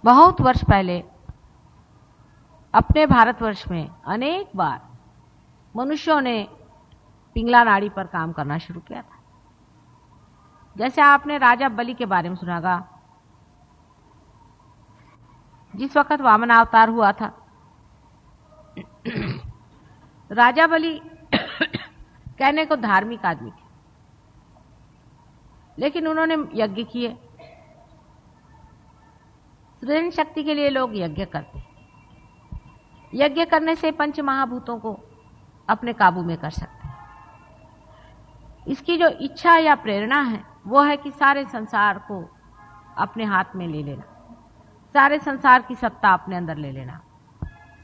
बहुत वर्ष पहले अपने भारतवर्ष में अनेक बार मनुष्यों ने पिंगला नाड़ी पर काम करना शुरू किया था। जैसे आपने राजा बलि के बारे में सुना होगा। जिस वक्त वामन अवतार हुआ था, राजा बलि कहने को धार्मिक आदमी थे, लेकिन उन्होंने यज्ञ किए। सृजन शक्ति के लिए लोग यज्ञ करते हैं। यज्ञ करने से पंच महाभूतों को अपने काबू में कर सकते हैं। इसकी जो इच्छा या प्रेरणा है वो है कि सारे संसार को अपने हाथ में ले लेना, सारे संसार की सत्ता अपने अंदर ले लेना,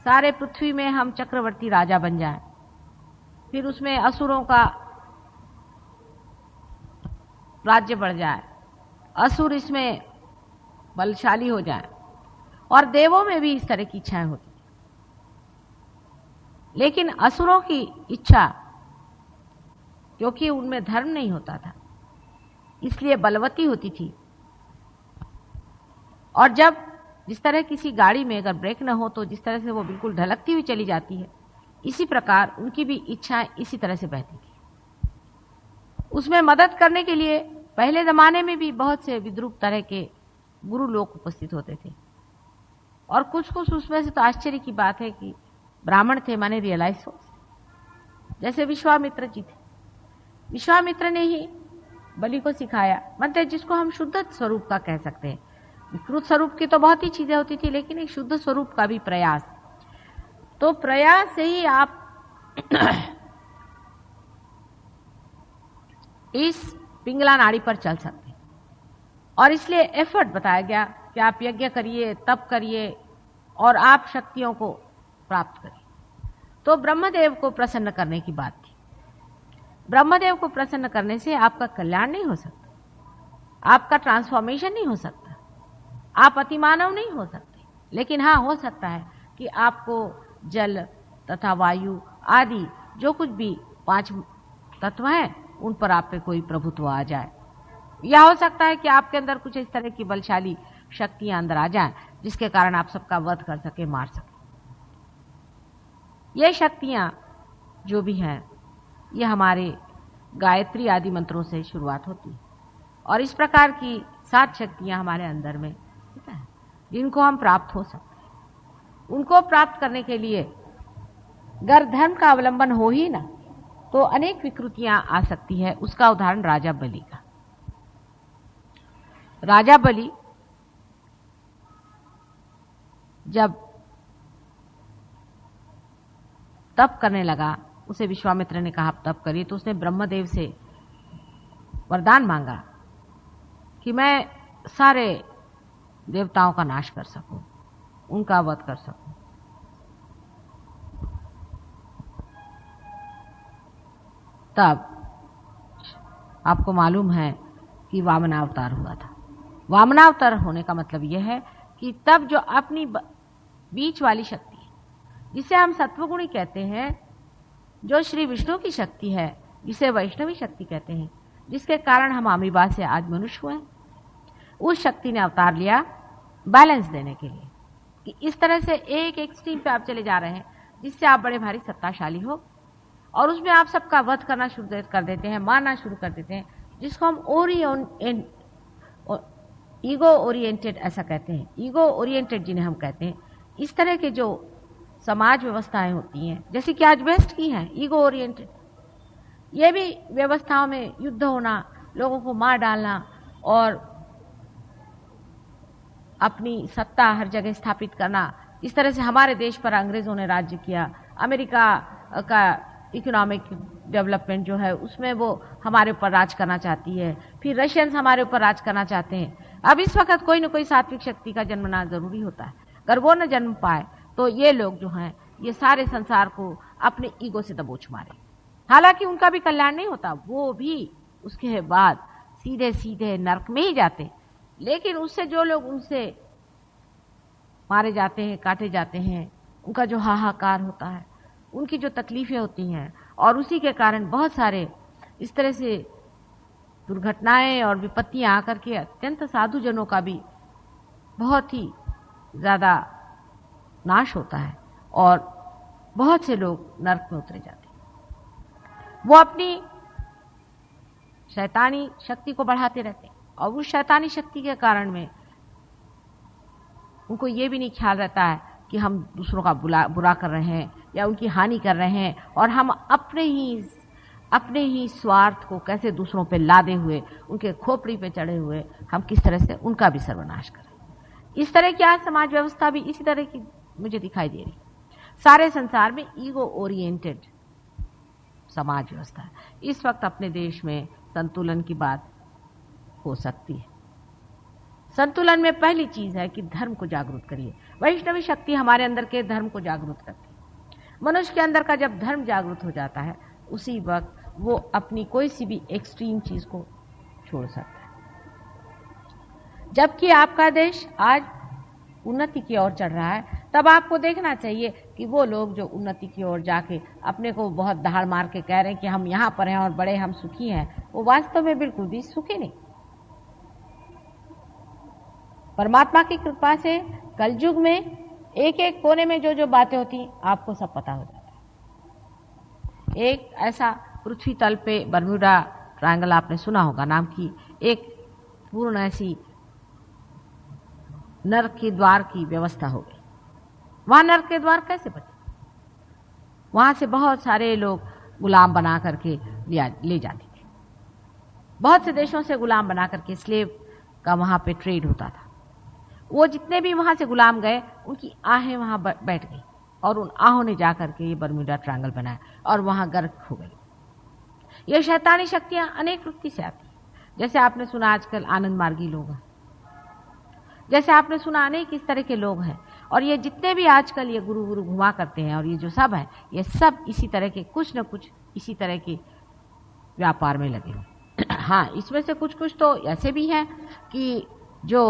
सारे पृथ्वी में हम चक्रवर्ती राजा बन जाएं, फिर उसमें असुरों का राज्य बढ़ जाए, असुर इसमें बलशाली हो जाए, और देवों में भी इस तरह की इच्छाएं होती। लेकिन असुरों की इच्छा, क्योंकि उनमें धर्म नहीं होता था, इसलिए बलवती होती थी। और जब जिस तरह किसी गाड़ी में अगर ब्रेक न हो तो जिस तरह से वो बिल्कुल ढलकती हुई चली जाती है, इसी प्रकार उनकी भी इच्छाएं इसी तरह से बहती थी। उसमें मदद करने के लिए पहले जमाने में भी बहुत से विद्रूप तरह के गुरु लोग उपस्थित होते थे, और कुछ कुछ उसमें से तो आश्चर्य की बात है कि ब्राह्मण थे, माने रियलाइज हो। जैसे विश्वामित्र जी थे, विश्वामित्र ने ही बलि को सिखाया, मतलब जिसको हम शुद्ध स्वरूप का कह सकते हैं। विकृत स्वरूप की तो बहुत ही चीजें होती थी, लेकिन एक शुद्ध स्वरूप का भी प्रयास, तो प्रयास से ही आप इस पिंगला नाड़ी पर चल सकते हैं। और इसलिए एफर्ट बताया गया कि आप यज्ञ करिए, तप करिए और आप शक्तियों को प्राप्त करिए। तो ब्रह्मदेव को प्रसन्न करने की बात थी। ब्रह्मदेव को प्रसन्न करने से आपका कल्याण नहीं हो सकता, आपका ट्रांसफॉर्मेशन नहीं हो सकता, आप अतिमानव नहीं हो सकते। लेकिन हाँ, हो सकता है कि आपको जल तथा वायु आदि जो कुछ भी 5 तत्व हैं उन पर आप पे कोई प्रभुत्व आ जाए, या हो सकता है कि आपके अंदर कुछ इस तरह की बलशाली शक्तियां अंदर आ जाएं जिसके कारण आप सबका वध कर सके, मार सके। ये शक्तियां जो भी हैं ये हमारे गायत्री आदि मंत्रों से शुरुआत होती है, और इस प्रकार की 7 शक्तियां हमारे अंदर में हैं जिनको हम प्राप्त हो सकते हैं। उनको प्राप्त करने के लिए अगर धर्म का अवलंबन हो ही ना तो अनेक विकृतियां आ सकती है। उसका उदाहरण राजा बलि का। राजा बलि जब तप करने लगा, उसे विश्वामित्र ने कहा तप करिए, तो उसने ब्रह्मदेव से वरदान मांगा कि मैं सारे देवताओं का नाश कर सकूं, उनका वध कर सकूं। तब आपको मालूम है कि वामनावतार हुआ था। वामनावतार होने का मतलब यह है कि तब जो अपनी बीच वाली शक्ति है, जिसे हम सत्वगुणी कहते हैं, जो श्री विष्णु की शक्ति है, जिसे वैष्णवी शक्ति कहते हैं, जिसके कारण हम अमीबा से आज मनुष्य हुए, उस शक्ति ने अवतार लिया बैलेंस देने के लिए कि इस तरह से एक एक्सट्रीम पे आप चले जा रहे हैं जिससे आप बड़े भारी सत्ताशाली हो, और उसमें आप सबका वध करना शुरू कर देते हैं, मारना शुरू कर देते हैं, जिसको हम ईगो ओरिएंटेड ऐसा कहते हैं। ईगो ओरिएंटेड जिन्हें हम कहते हैं, इस तरह के जो समाज व्यवस्थाएं होती हैं, जैसे कि आज वेस्ट की हैं, ईगो ओरिएंटेड, ये भी व्यवस्थाओं में युद्ध होना, लोगों को मार डालना और अपनी सत्ता हर जगह स्थापित करना। इस तरह से हमारे देश पर अंग्रेजों ने राज्य किया। अमेरिका का इकोनॉमिक डेवलपमेंट जो है उसमें वो हमारे ऊपर राज करना चाहती है, फिर रशियंस हमारे ऊपर राज करना चाहते हैं। अब इस वक्त कोई न कोई सात्विक शक्ति का जन्मना जरूरी होता है। अगर वो न जन्म पाए तो ये लोग जो हैं ये सारे संसार को अपने ईगो से दबोच मारे। हालांकि उनका भी कल्याण नहीं होता, वो भी उसके बाद सीधे सीधे नरक में ही जाते। लेकिन उससे जो लोग उनसे मारे जाते हैं, काटे जाते हैं, उनका जो हाहाकार होता है, उनकी जो तकलीफें होती हैं, और उसी के कारण बहुत सारे इस तरह से दुर्घटनाएं और विपत्तियां आकर के अत्यंत साधुजनों का भी बहुत ही ज़्यादा नाश होता है और बहुत से लोग नरक में उतरे जाते हैं। वो अपनी शैतानी शक्ति को बढ़ाते रहते हैं और उस शैतानी शक्ति के कारण में उनको ये भी नहीं ख्याल रहता है कि हम दूसरों का बुरा कर रहे हैं या उनकी हानि कर रहे हैं, और हम अपने ही स्वार्थ को कैसे दूसरों पे लादे हुए, उनके खोपड़ी पे चढ़े हुए हम किस तरह से उनका भी सर्वनाश करें। इस तरह की आज समाज व्यवस्था भी इसी तरह की मुझे दिखाई दे रही है। सारे संसार में ईगो ओरिएंटेड समाज व्यवस्था है। इस वक्त अपने देश में संतुलन की बात हो सकती है। संतुलन में पहली चीज है कि धर्म को जागरूक करिए। वैष्णवी शक्ति हमारे अंदर के धर्म को जागरूक करती है। मनुष्य के अंदर का जब धर्म जागरूक हो जाता है, उसी वक्त वो अपनी कोई सी भी एक्सट्रीम चीज को छोड़ सकता है। जबकि आपका देश आज उन्नति की ओर चढ़ रहा है, तब आपको देखना चाहिए कि वो लोग जो उन्नति की ओर जाके अपने को बहुत दहाड़ मार के कह रहे हैं कि हम यहाँ पर हैं और बड़े हम सुखी हैं, वो वास्तव में बिल्कुल भी सुखी नहीं। परमात्मा की कृपा से कलयुग में एक एक कोने में जो जो बातें होती आपको सब पता हो जाता है। एक ऐसा पृथ्वी तल पे बर्म्यूडा ट्रायंगल आपने सुना होगा नाम की एक पूर्ण ऐसी नरक के द्वार की व्यवस्था हो गई। वहां नरक के द्वार कैसे बचे? वहां से बहुत सारे लोग गुलाम बना करके ले जाते थे। बहुत से देशों से गुलाम बना करके स्लेव का वहां पे ट्रेड होता था। वो जितने भी वहां से गुलाम गए, उनकी आहें वहां बैठ गई और उन आहों ने जाकर के ये बर्म्यूडा ट्रायंगल बनाया और वहां गर्क हो गई। ये शैतानी शक्तियां अनेक वृत्ति से आती हैं। जैसे आपने सुना आजकल आनंद मार्गी लोग हैं, जैसे आपने सुना अनेक इस तरह के लोग हैं, और ये जितने भी आजकल ये गुरु घुमा करते हैं और ये जो सब है, ये सब इसी तरह के कुछ न कुछ इसी तरह के व्यापार में लगे। हाँ, इसमें से कुछ कुछ तो ऐसे भी हैं कि जो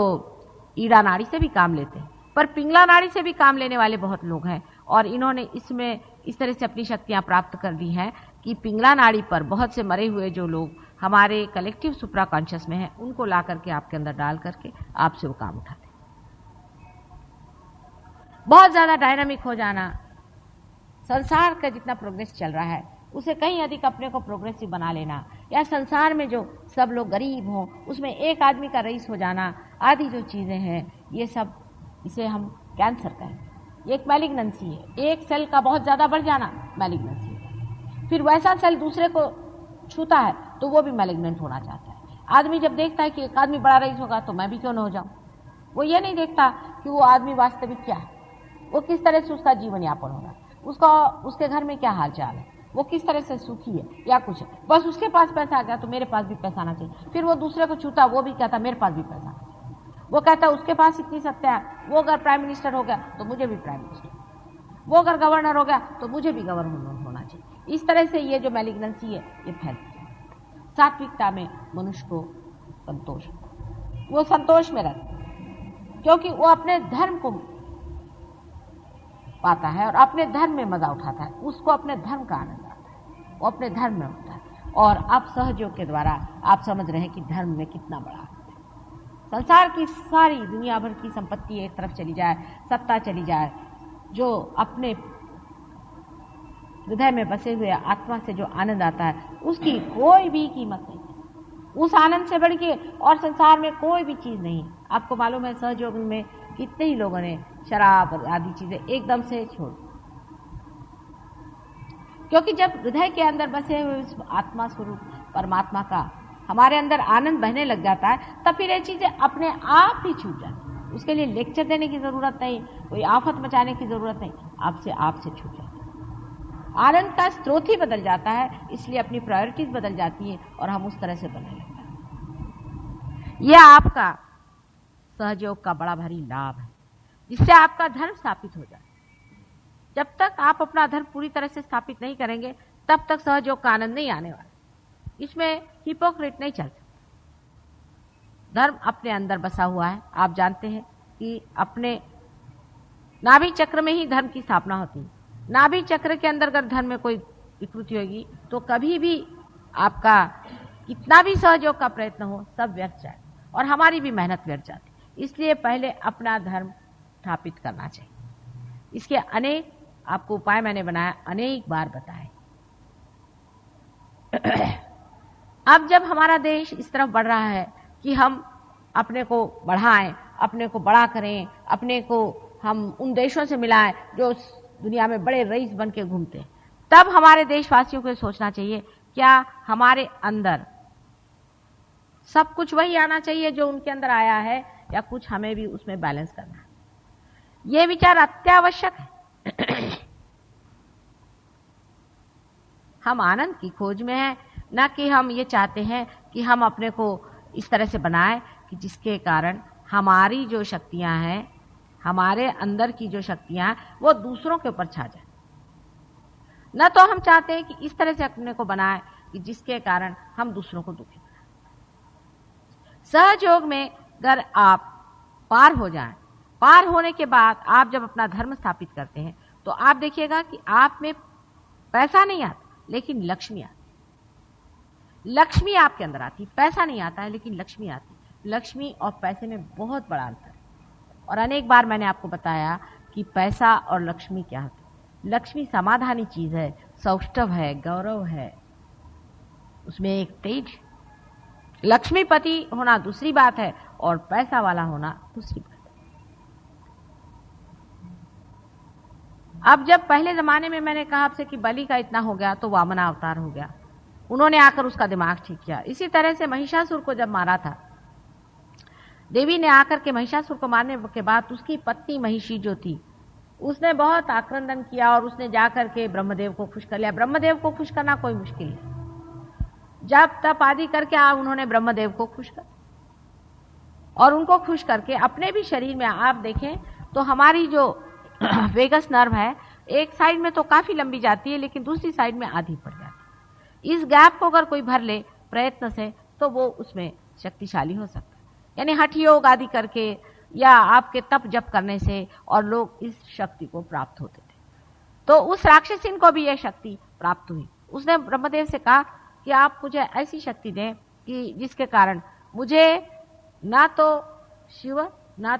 ईड़ा नाड़ी से भी काम लेते हैं, पर पिंगला नाड़ी से भी काम लेने वाले बहुत लोग हैं, और इन्होंने इसमें इस तरह से अपनी शक्तियां प्राप्त कर दी हैं कि पिंगला नाड़ी पर बहुत से मरे हुए जो लोग हमारे कलेक्टिव सुप्रा कॉन्शियस में हैं, उनको ला करके आपके अंदर डाल करके आपसे वो काम उठाते हैं। बहुत ज्यादा डायनामिक हो जाना, संसार का जितना प्रोग्रेस चल रहा है उसे कहीं अधिक अपने को प्रोग्रेसिव बना लेना, या संसार में जो सब लोग गरीब हों उसमें एक आदमी का रईस हो जाना, आदि जो चीजें हैं, ये सब इसे हम कैंसर कहें। ये एक मैलिग्नेंसी है। एक सेल का बहुत ज्यादा बढ़ जाना मैलिग्नेंसी है। फिर वैसा सेल दूसरे को छूता है तो वो भी मैलिग्नेंट होना चाहता है। आदमी जब देखता है कि एक आदमी बड़ा रईस होगा तो मैं भी क्यों न हो जाऊं, वो ये नहीं देखता कि वो आदमी वास्तविक क्या है, वो किस तरह से उसका जीवन यापन होगा, उसके घर में क्या हाल चाल है, वो किस तरह से सुखी है या कुछ है। बस उसके पास पैसा आ गया तो मेरे पास भी पैसा आना चाहिए। फिर वो दूसरे को छूता, वो भी कहता मेरे पास भी पैसा आना चाहिए। वो कहता उसके पास इतनी सत्ता है, वो अगर प्राइम मिनिस्टर हो गया तो मुझे भी प्राइम मिनिस्टर, वो अगर गवर्नर हो गया तो मुझे भी गवर्नर होना चाहिए। इस तरह से ये जो मैलिग्नेंसी है ये फैलती है। सात्विकता में मनुष्य को संतोष, वो संतोष में रहता है क्योंकि वो अपने धर्म को पाता है और अपने धर्म में मजा उठाता है, उसको अपने धर्म का आनंद आता है, वो अपने धर्म में उठता है। और अब सहयोग के द्वारा आप समझ रहे हैं कि धर्म में कितना बड़ा है। संसार की सारी दुनिया भर की संपत्ति एक तरफ चली जाए, सत्ता चली जाए, जो अपने हृदय में बसे हुए आत्मा से जो आनंद आता है उसकी कोई भी कीमत नहीं। उस आनंद से बढ़ के और संसार में कोई भी चीज नहीं। आपको मालूम है सहयोग में कितने ही लोगों ने शराब आदि चीजें एकदम से छोड़, क्योंकि जब हृदय के अंदर बसे हुए उस आत्मा स्वरूप परमात्मा का हमारे अंदर आनंद बहने लग जाता है, तब फिर ये चीजें अपने आप ही छूट जाती है। उसके लिए लेक्चर देने की जरूरत नहीं, कोई आफत मचाने की जरूरत नहीं, आपसे छूट जाती है। आनंद का स्रोत ही बदल जाता है, इसलिए अपनी प्रायोरिटीज बदल जाती है और हम उस तरह से बनने लगते हैं। यह आपका सहयोग का बड़ा भारी लाभ है, जिससे आपका धर्म स्थापित हो जाए। जब तक आप अपना धर्म पूरी तरह से स्थापित नहीं करेंगे, तब तक सहयोग का आनंद नहीं आने वाला। इसमें हिपोक्रेट नहीं चल सकता। धर्म अपने अंदर बसा हुआ है। आप जानते हैं कि अपने नाभि चक्र में ही धर्म की स्थापना होती है। नाभि चक्र के अंदर अगर धर्म में कोई विकृति होगी तो कभी भी आपका कितना भी सहयोग का प्रयत्न हो सब व्यर्थ जाए और हमारी भी मेहनत व्यर्थ जाती। इसलिए पहले अपना धर्म स्थापित करना चाहिए। इसके अनेक आपको उपाय मैंने बनाया, अनेक बार बताए। अब जब हमारा देश इस तरफ बढ़ रहा है कि हम अपने को बढ़ाएं, अपने को बड़ा करें, अपने को हम उन देशों से मिलाएं जो दुनिया में बड़े रईस बन के घूमते हैं, तब हमारे देशवासियों को सोचना चाहिए क्या हमारे अंदर सब कुछ वही आना चाहिए जो उनके अंदर आया है, या कुछ हमें भी उसमें बैलेंस करना है। यह विचार अत्यावश्यक है। हम आनंद की खोज में हैं, न कि हम ये चाहते हैं कि हम अपने को इस तरह से बनाएं कि जिसके कारण हमारी जो शक्तियां हैं, हमारे अंदर की जो शक्तियां हैं, वो दूसरों के ऊपर छा जाए। न तो हम चाहते हैं कि इस तरह से अपने को बनाएं कि जिसके कारण हम दूसरों को दुखी करें। सहयोग में अगर आप पार हो जाएं, पार होने के बाद आप जब अपना धर्म स्थापित करते हैं तो आप देखिएगा कि आप में पैसा नहीं आता लेकिन लक्ष्मी आती। लक्ष्मी आपके अंदर आती, पैसा नहीं आता है लेकिन लक्ष्मी आती। लक्ष्मी और पैसे में बहुत बड़ा अंतर है। और अनेक बार मैंने आपको बताया कि पैसा और लक्ष्मी क्या होता है। लक्ष्मी समाधानी चीज है, सौष्ठव है, गौरव है, उसमें एक तेज। लक्ष्मीपति होना दूसरी बात है और पैसा वाला होना दूसरी बात है। अब जब पहले जमाने में मैंने कहा आपसे कि बलि का इतना हो गया तो वामना अवतार हो गया, उन्होंने आकर उसका दिमाग ठीक किया। इसी तरह से महिषासुर को जब मारा था, देवी ने आकर के महिषासुर को मारने के बाद उसकी पत्नी महिषी जो थी, उसने बहुत आक्रंदन किया और उसने जाकर के ब्रह्मदेव को खुश कर लिया। ब्रह्मदेव को खुश करना कोई मुश्किल है। जब तप आदि करके उन्होंने ब्रह्मदेव को खुश कर, और उनको खुश करके अपने भी शरीर में आप देखें तो हमारी जो वेगस नर्व है, एक साइड में तो काफी लंबी जाती है लेकिन दूसरी साइड में आधी पड़ जाती है। इस गैप को अगर कोई भर ले प्रयत्न से तो वो उसमें शक्तिशाली हो सकता है। यानी हठ योग आदि करके या आपके तप जप करने से, और लोग इस शक्ति को प्राप्त होते थे। तो उस राक्षसिन को भी यह शक्ति प्राप्त हुई। उसने ब्रह्मदेव से कहा कि आप मुझे ऐसी शक्ति दें कि जिसके कारण मुझे ना तो शिव ना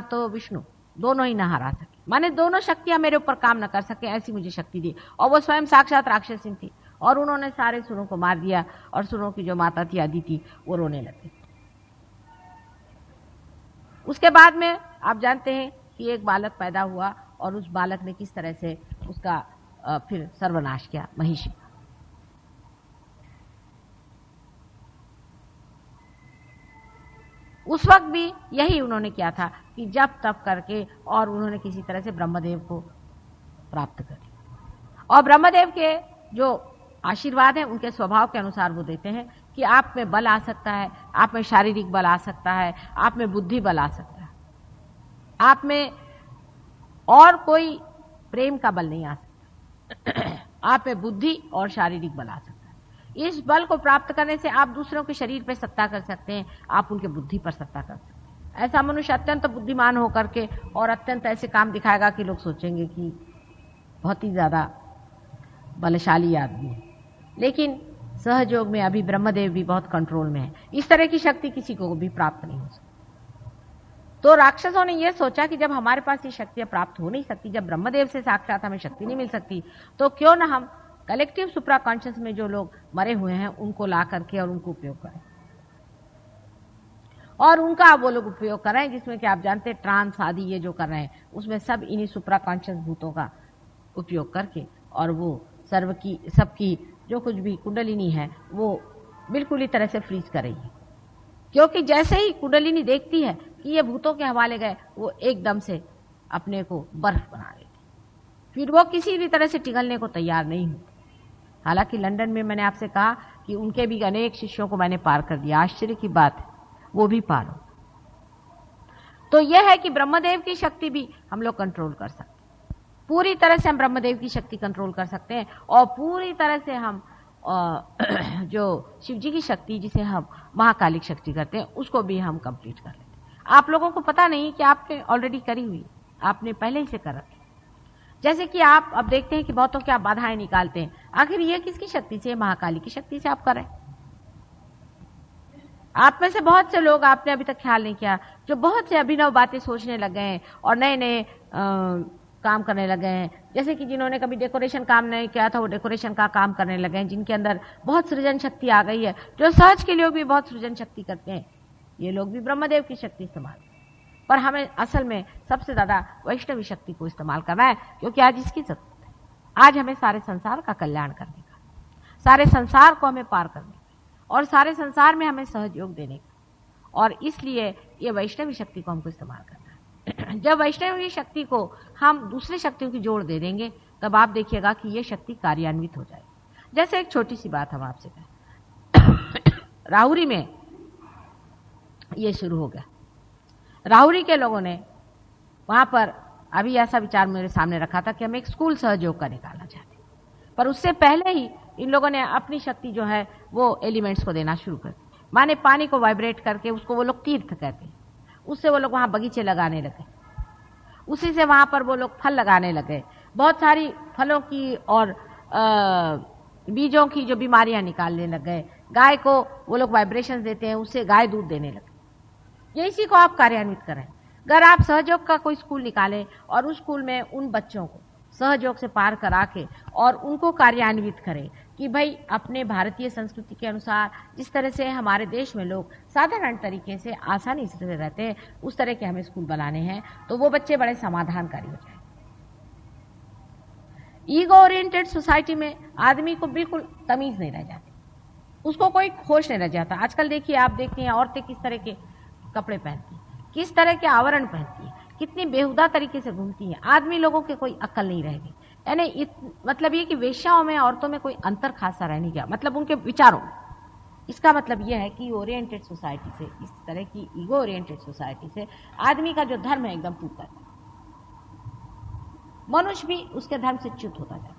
तो विष्णु दोनों ही ना हरा सके, माने दोनों शक्तियां मेरे ऊपर काम न कर सके, ऐसी मुझे शक्ति दी। और वो स्वयं साक्षात राक्षसिन थी और उन्होंने सारे सुरों को मार दिया। और सुरों की जो माता थी अदिति, वो रोने लगी। उसके बाद में आप जानते हैं कि एक बालक पैदा हुआ और उस बालक ने किस तरह से उसका फिर सर्वनाश किया, महिषी। उस वक्त भी यही उन्होंने किया था कि जब तप करके और उन्होंने किसी तरह से ब्रह्मदेव को प्राप्त कर लिया। और ब्रह्मदेव के जो आशीर्वाद है उनके स्वभाव के अनुसार वो देते हैं कि आप में बल आ सकता है, आप में शारीरिक बल आ सकता है, आप में बुद्धि बल आ सकता है, आप में और कोई प्रेम का बल नहीं आ सकता, आप में बुद्धि और शारीरिक बल आ सकता है। इस बल को प्राप्त करने से आप दूसरों के शरीर पर सत्ता कर सकते हैं, आप उनके बुद्धि पर सत्ता कर सकते हैं। ऐसा मनुष्य अत्यंत बुद्धिमान होकर के और अत्यंत ऐसे काम दिखाएगा कि लोग सोचेंगे कि बहुत ही ज्यादा बलशाली आदमी है। लेकिन सहयोग में अभी ब्रह्मदेव भी बहुत कंट्रोल में है। इस तरह की शक्ति किसी को भी प्राप्त नहीं हो सकती। तो राक्षसों ने यह सोचा कि जब हमारे पास ये शक्तियां प्राप्त हो नहीं सकती, जब ब्रह्मदेव से साक्षात हमें शक्ति नहीं मिल सकती, तो क्यों ना हम कलेक्टिव सुप्रा कॉन्शियस में जो लोग मरे हुए हैं उनको ला करके और उनको उपयोग करें, और उनका वो लोग उपयोग करें, जिसमें कि आप जानते हैं ट्रांस आदि ये जो कर रहे हैं उसमें सब इन्हीं सुप्रा कॉन्शियस भूतों का उपयोग करके, और वो सर्व की सबकी जो कुछ भी कुंडलिनी है वो बिल्कुल ही तरह से फ्रीज करेगी। क्योंकि जैसे ही कुंडलिनी देखती है कि ये भूतों के हवाले गए, वो एकदम से अपने को बर्फ बना लेती, फिर वो किसी भी तरह से पिघलने को तैयार नहीं होती। हालांकि लंदन में मैंने आपसे कहा कि उनके भी अनेक शिष्यों को मैंने पार कर दिया, आश्चर्य की बात है, वो भी पार हो। तो यह है कि ब्रह्मदेव की शक्ति भी हम लोग कंट्रोल कर सकते हैं। पूरी तरह से हम ब्रह्मदेव की शक्ति कंट्रोल कर सकते हैं, और पूरी तरह से हम जो शिव जी की शक्ति जिसे हम महाकालिक शक्ति करते हैं उसको भी हम कंप्लीट कर लेते हैं। आप लोगों को पता नहीं कि आपने ऑलरेडी करी हुई, आपने पहले ही से कर रखी। जैसे कि आप अब देखते हैं कि बहुतों की आप बाधाएं निकालते हैं, आखिर ये किसकी शक्ति से? महाकाली की शक्ति से आप कर रहे हैं। आप में से बहुत से लोग, आपने अभी तक ख्याल नहीं किया, जो बहुत से अभिनव बातें सोचने लग गए हैं और नए नए काम करने लगे हैं। जैसे कि जिन्होंने कभी डेकोरेशन काम नहीं किया था वो डेकोरेशन का काम करने लगे हैं, जिनके अंदर बहुत सृजन शक्ति आ गई है। जो सहज के लोग भी बहुत सृजन शक्ति करते हैं, ये लोग भी ब्रह्मदेव की शक्ति इस्तेमाल। पर हमें असल में सबसे ज्यादा वैष्णवी शक्ति को इस्तेमाल करना है, क्योंकि आज इसकी जरूरत है। आज हमें सारे संसार का कल्याण करने का, सारे संसार को हमें पार करने का और सारे संसार में हमें सहयोग देने का, और इसलिए ये वैष्णवी शक्ति को हमको इस्तेमाल करना है। जब वैष्णवी शक्ति को हम दूसरी शक्तियों की जोड़ दे देंगे, तब आप देखिएगा कि ये शक्ति कार्यान्वित हो जाएगी। जैसे एक छोटी सी बात हम आपसे कहें, राहुरी में ये शुरू हो गया। राहुरी के लोगों ने वहां पर अभी ऐसा विचार मेरे सामने रखा था कि हम एक स्कूल सहयोग का निकालना चाहते, पर उससे पहले ही इन लोगों ने अपनी शक्ति जो है वो एलिमेंट्स को देना शुरू कर दी। माने पानी को वाइब्रेट करके, उसको वो लोग तीर्थ कहते हैं, उससे वो लोग वहां बगीचे लगाने लगे, उसी से वहां पर वो लोग फल लगाने लगे, बहुत सारी फलों की और बीजों की जो बीमारियां निकालने लग गए। गाय को वो लोग वाइब्रेशन देते हैं, उससे गाय दूध देने लगे। ये इसी को आप कार्यान्वित करें। अगर आप सहयोग का कोई स्कूल निकालें और उस स्कूल में उन बच्चों को सहयोग से पार करा के और उनको कार्यान्वित करें कि भाई अपने भारतीय संस्कृति के अनुसार जिस तरह से हमारे देश में लोग साधारण तरीके से आसानी से रहते हैं, उस तरह के हमें स्कूल बनाने हैं, तो वो बच्चे बड़े समाधानकारी हो जाए। ईगो ओरिएंटेड सोसाइटी में आदमी को बिल्कुल तमीज नहीं रह जाती, उसको कोई होश नहीं रह जाता। आजकल देखिए, आप देखते हैं औरतें किस तरह के कपड़े पहनती हैं, किस तरह के आवरण पहनती हैं, कितनी बेहुदा तरीके से घूमती हैं। आदमी लोगों के कोई अक्ल नहीं रह गई। यानी मतलब ये कि वेश्याओं में औरतों में कोई अंतर खासा रह नहीं गया, मतलब उनके विचारों में। इसका मतलब यह है कि ओरिएंटेड सोसाइटी से, इस तरह की ईगो ओरिएंटेड सोसाइटी से आदमी का जो धर्म है एकदम टूटता है। मनुष्य भी उसके धर्म से च्युत होता जाएगा।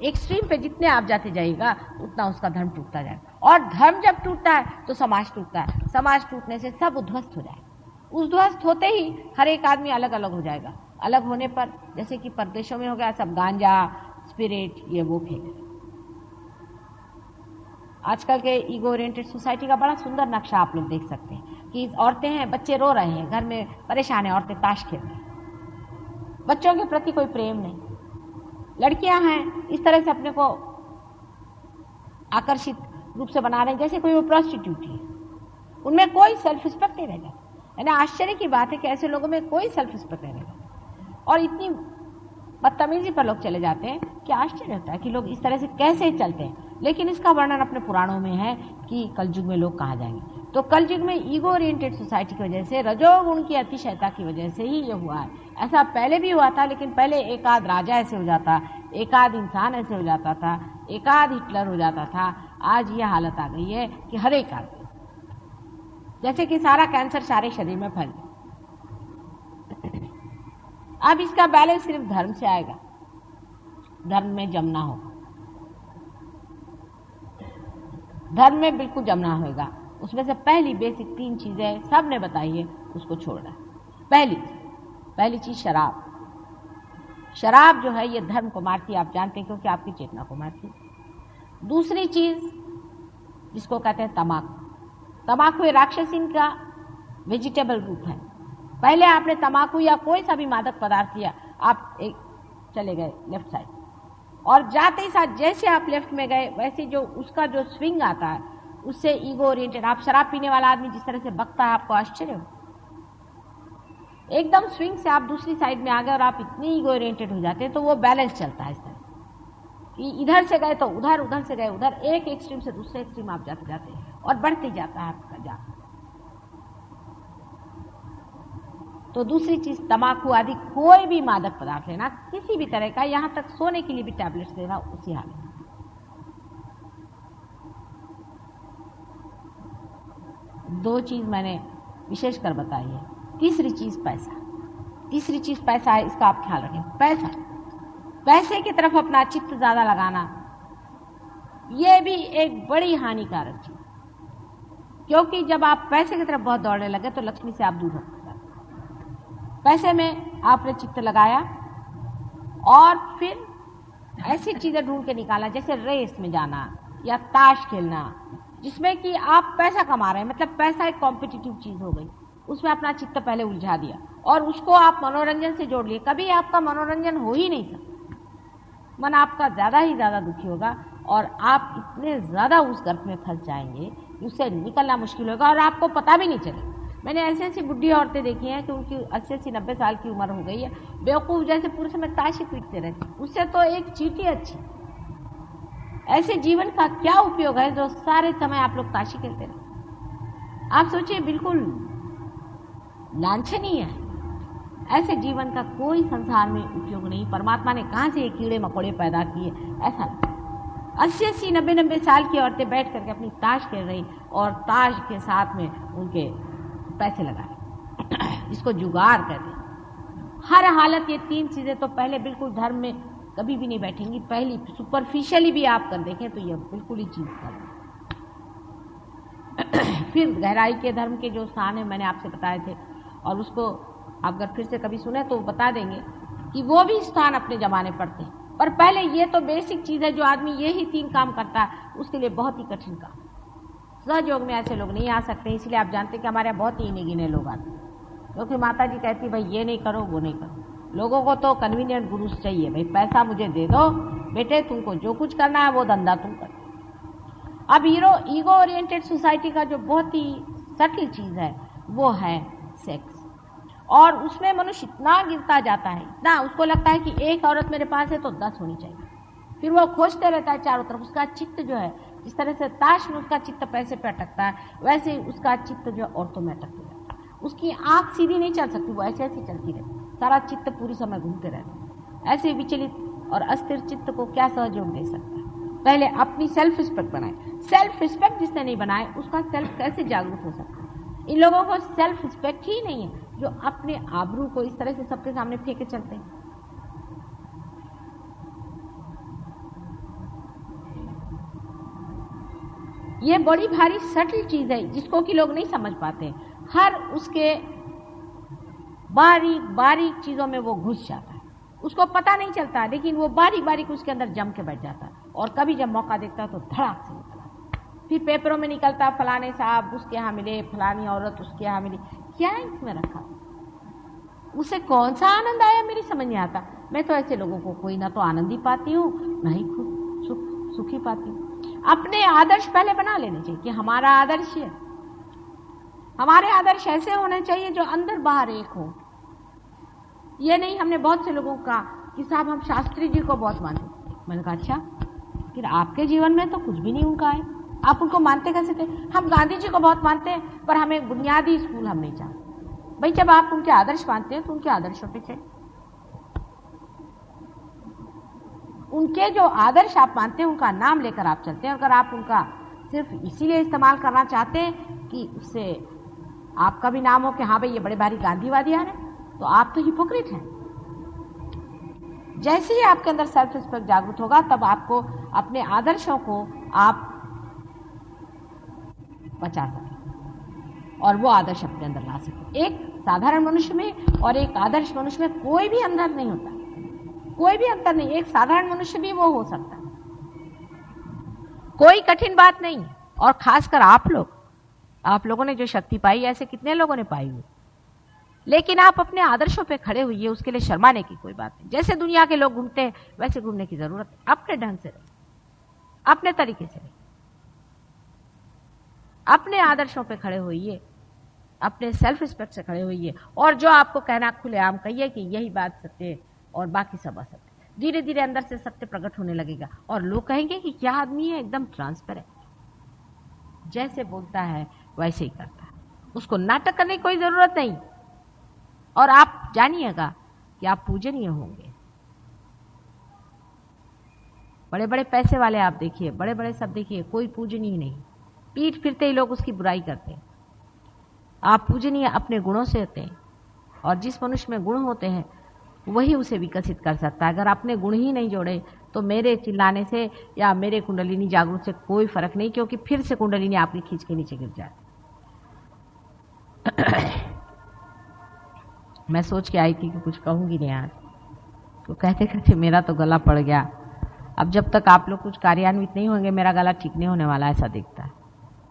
एक्सट्रीम पे जितने आप जाते जाइएगा उतना उसका धर्म टूटता जाएगा, और धर्म जब टूटता है तो समाज टूटता है। समाज टूटने से सब उद्ध्वस्त हो जाएगा। उद्ध्वस्त होते ही हर एक आदमी अलग अलग हो जाएगा। अलग होने पर जैसे कि परदेशों में हो गया, सब गांजा, स्पिरिट, ये वो फेंक। आजकल के ईगो ओरिएंटेड सोसाइटी का बड़ा सुंदर नक्शा आप लोग देख सकते हैं कि औरतें हैं, बच्चे रो रहे हैं, घर में परेशान है, औरतें ताश खेल रही हैं, बच्चों के प्रति कोई प्रेम नहीं। लड़कियां हैं इस तरह से अपने को आकर्षित रूप से बना रहे हैं जैसे कोई वो प्रोस्टिट्यूट है। उनमें कोई सेल्फ रिस्पेक्ट नहीं रह जाता। यानी आश्चर्य की बात है कि ऐसे लोगों में कोई सेल्फ रिस्पेक्ट नहीं रह जाता, और इतनी बदतमीजी पर लोग चले जाते हैं कि आश्चर्य होता है कि लोग इस तरह से कैसे चलते हैं। लेकिन इसका वर्णन अपने पुराणों में है कि कलयुग में लोग कहाँ जाएंगे। तो कलयुग में ईगो ओरिएंटेड सोसाइटी की वजह से, रजोगुण की अतिशयता की वजह से ही ये हुआ है। ऐसा पहले भी हुआ था, लेकिन पहले एक आध राजा ऐसे हो जाता, एक आध इंसान ऐसे हो जाता था, एक आध हिटलर हो जाता था। आज ये हालत आ गई है कि हर एक आदमी, जैसे कि सारा कैंसर सारे शरीर में फैल गया। अब इसका बैलेंस सिर्फ धर्म से आएगा, धर्म में जमना होगा, धर्म में बिल्कुल जमना होगा। उसमें से पहली बेसिक 3 चीजें सबने बताई है, उसको छोड़ना है। पहली चीज शराब। शराब जो है ये धर्म को मारती है, आप जानते हैं, क्योंकि आपकी चेतना को मारती है। दूसरी चीज जिसको कहते हैं तम्बाकू। तम्बाकू राक्षसीन का वेजिटेबल रूप है। पहले आपने तम्बाकू या कोई सा भी मादक पदार्थ लिया, आप एक चले गए लेफ्ट साइड, और जाते ही साथ जैसे आप लेफ्ट में गए वैसे जो उसका जो स्विंग आता है उससे ईगो ओरिएंटेड। आप शराब पीने वाला आदमी जिस तरह से बकता है, आपको आश्चर्य हो, एकदम स्विंग से आप दूसरी साइड में आ गए और आप इतने ईगो ओरिएंटेड हो जाते हैं। तो वो बैलेंस चलता है इस तरह कि इधर से गए तो उधर, उधर से गए उधर, एक एक्सट्रीम से दूसरे एक्सट्रीम आप जाते जाते और बढ़ते जाता है आपका जान। तो दूसरी चीज तम्बाकू आदि कोई भी मादक पदार्थ लेना, किसी भी तरह का, यहां तक सोने के लिए भी टैबलेट्स लेना, उसी हाल में। दो चीज मैंने विशेष कर बताई है। तीसरी चीज पैसा। तीसरी चीज पैसा है, इसका आप ख्याल रखें। पैसे की तरफ अपना चित्त ज्यादा लगाना, यह भी एक बड़ी हानिकारक चीज, क्योंकि जब आप पैसे की तरफ बहुत दौड़ने लगे तो लक्ष्मी से आप दूर हो जाते। पैसे में आपने चित्त लगाया और फिर ऐसी चीजें ढूंढ के निकाला, जैसे रेस में जाना या ताश खेलना जिसमें कि आप पैसा कमा रहे हैं, मतलब पैसा एक कॉम्पिटिटिव चीज हो गई, उसमें अपना चित्त पहले उलझा दिया और उसको आप मनोरंजन से जोड़ लिए, कभी आपका मनोरंजन हो ही नहीं सकता। मन आपका ज़्यादा ही ज़्यादा दुखी होगा और आप इतने ज़्यादा उस गर्त में फंस जाएंगे कि उससे निकलना मुश्किल होगा और आपको पता भी नहीं चलेगा। मैंने ऐसी ऐसी बुढ़ी औरतें देखी हैं कि उनकी 80-90 साल की उम्र हो गई है, बेवकूफ़ जैसे पूरे समय ताशी पीटते रहते, उससे तो एक चींटी अच्छी। ऐसे जीवन का क्या उपयोग है जो सारे समय आप लोग ताशी खेलते रहे? आप सोचिए, बिल्कुल लांछनीय है। ऐसे जीवन का कोई संसार में उपयोग नहीं। परमात्मा ने कहाँ से ये कीड़े मकोड़े पैदा किए? ऐसा 80-80, 90-90 साल की औरतें बैठ करके अपनी ताश खेल रही और ताश के साथ में उनके पैसे लगा रहे, जिसको जुगाड़ कहते हैं। हर हालत ये 3 चीजें तो पहले बिल्कुल धर्म में कभी भी नहीं बैठेंगी। पहली सुपरफिशियली भी आप कर देखें तो ये बिल्कुल ही चीज कर। फिर गहराई के धर्म के जो स्थान है मैंने आपसे बताए थे, और उसको अगर फिर से कभी सुने तो बता देंगे कि वो भी स्थान अपने जमाने पड़ते हैं। पर पहले ये तो बेसिक चीज है, जो आदमी ये ही 3 काम करता है उसके लिए बहुत ही कठिन काम। सहयोग में ऐसे लोग नहीं आ सकते, इसलिए आप जानते हैं कि हमारे यहाँ बहुत ही इन्हीं गिने लोग आते हैं, क्योंकि माता जी कहती भाई ये नहीं करो वो नहीं करो। लोगों को तो कन्वीनियंट गुरु चाहिए, भाई पैसा मुझे दे दो बेटे, तुमको जो कुछ करना है वो धंधा तुम करो। अब ईगो ओरिएंटेड सोसाइटी का जो बहुत ही सटल चीज है वो है सेक्स, और उसमें मनुष्य इतना गिरता जाता है, इतना उसको लगता है कि एक औरत मेरे पास है तो 10 होनी चाहिए। फिर वो खोजते रहता है चारों तरफ। उसका चित्त जो है, जिस तरह से ताश में उसका चित्त पैसे पे अटकता है, वैसे ही उसका चित्त जो औरतों में अटकते रहता है। उसकी आंख सीधी नहीं चल सकती, वो ऐसे ऐसी चलती रहती, सारा चित्त पूरी समय घूमते रहता है। ऐसे विचलित और अस्थिर चित्त को क्या सहयोग दे सकता है? पहले अपनी सेल्फ रिस्पेक्ट बनाए। सेल्फ रिस्पेक्ट जिसने नहीं बनाए उसका सेल्फ कैसे जागरूक हो सकता है? इन लोगों को सेल्फ रिस्पेक्ट ही नहीं है, जो अपने आबरू को इस तरह से सबके सामने फेंके चलते हैं। ये बड़ी भारी सटल चीज है जिसको कि लोग नहीं समझ पाते। हर उसके बारीक बारीक चीजों में वो घुस जाता है, उसको पता नहीं चलता, लेकिन वो बारीक बारीक उसके अंदर जम के बैठ जाता है, और कभी जब मौका देखता है तो धड़ाक से निकला। फिर पेपरों में निकलता, फलाने साहब उसके यहाँ मिले, फलानी औरत उसके यहाँ मिली। क्या इसमें रखा? उसे कौन सा आनंद आया मेरी समझ नहीं आता। मैं तो ऐसे लोगों को कोई ना तो आनंद ही पाती हूँ, ना ही खुद सुखी पाती हूँ। अपने आदर्श पहले बना लेने चाहिए कि हमारा आदर्श है, हमारे आदर्श ऐसे होने चाहिए जो अंदर बाहर एक हो। ये नहीं, हमने बहुत से लोगों का कि साहब हम शास्त्री जी को बहुत मानते। मैंने कहा अच्छा, फिर आपके जीवन में तो कुछ भी नहीं उनका है, आप उनको मानते कैसे थे? हम गांधी जी को बहुत मानते हैं, पर हमें बुनियादी स्कूल हम नहीं चाहते। भाई जब आप उनके आदर्श मानते हैं तो उनके आदर्शों पे चलिए। उनके जो आदर्श आप मानते हैं उनका नाम लेकर आप चलते हैं। अगर आप उनका सिर्फ इसीलिए इस्तेमाल करना चाहते हैं कि उससे आपका भी नाम हो कि हाँ भाई ये बड़े भारी गांधीवादी आ रहे हैं, तो आप तो हिपोक्रेट हैं। जैसे ही आपके अंदर सेल्फ रिस्पेक्ट जागृत होगा तब आपको अपने आदर्शों को आप बचा सकें और वो आदर्श अपने अंदर ला सकें। एक साधारण मनुष्य में और एक आदर्श मनुष्य में कोई भी अंतर नहीं होता, कोई भी अंतर नहीं। एक साधारण मनुष्य भी वो हो सकता है, कोई कठिन बात नहीं। और खासकर आप लोगों ने जो शक्ति पाई, ऐसे कितने लोगों ने पाई हुई। लेकिन आप अपने आदर्शों पे खड़े हुई, उसके लिए शर्माने की कोई बात नहीं। जैसे दुनिया के लोग घूमते हैं वैसे घूमने की जरूरत है। अपने ढंग से रहिए, अपने तरीके से रहिए, अपने आदर्शों पे खड़े होइए, अपने सेल्फ रिस्पेक्ट से खड़े होइए, और जो आपको कहना खुलेआम कहिए कि यही बात सत्य है और बाकी सब असत्य। धीरे धीरे अंदर से सत्य प्रकट होने लगेगा और लोग कहेंगे कि क्या आदमी है, एकदम ट्रांसपेरेंट, जैसे बोलता है वैसे ही करता है, उसको नाटक करने की कोई जरूरत नहीं। और आप जानिएगा कि आप पूजनीय होंगे। बड़े बड़े पैसे वाले आप देखिए, बड़े बड़े सब देखिए, कोई पूजनीय नहीं, पीठ फिरते ही लोग उसकी बुराई करते हैं। आप पूजनीय अपने गुणों से होते हैं, और जिस मनुष्य में गुण होते हैं वही उसे विकसित कर सकता है। अगर अपने गुण ही नहीं जोड़े तो मेरे चिल्लाने से या मेरे कुंडलिनी जागरूक से कोई फर्क नहीं, क्योंकि फिर से कुंडलिनी आपकी खींच के नीचे गिर जाए। मैं सोच के आई थी कि कुछ कहूंगी नहीं आज, तो कहते कहते मेरा तो गला पड़ गया। अब जब तक आप लोग कुछ कार्यान्वित नहीं होंगे मेरा गला ठीक नहीं होने वाला, ऐसा दिखता है।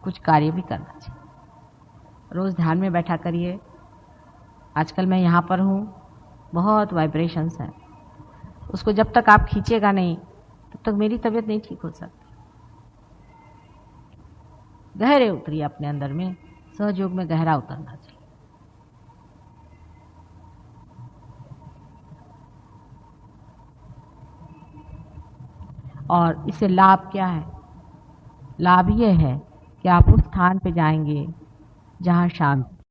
कुछ कार्य भी करना चाहिए। रोज़ ध्यान में बैठा करिए। आजकल मैं यहाँ पर हूँ, बहुत वाइब्रेशंस हैं, उसको जब तक आप खींचेगा नहीं तब तक मेरी तबीयत नहीं ठीक हो सकती। गहरे उतरिए अपने अंदर में, सहयोग में गहरा उतरना चाहिए। और इससे लाभ क्या है? लाभ ये है कि आप उस स्थान पे जाएंगे जहाँ शांति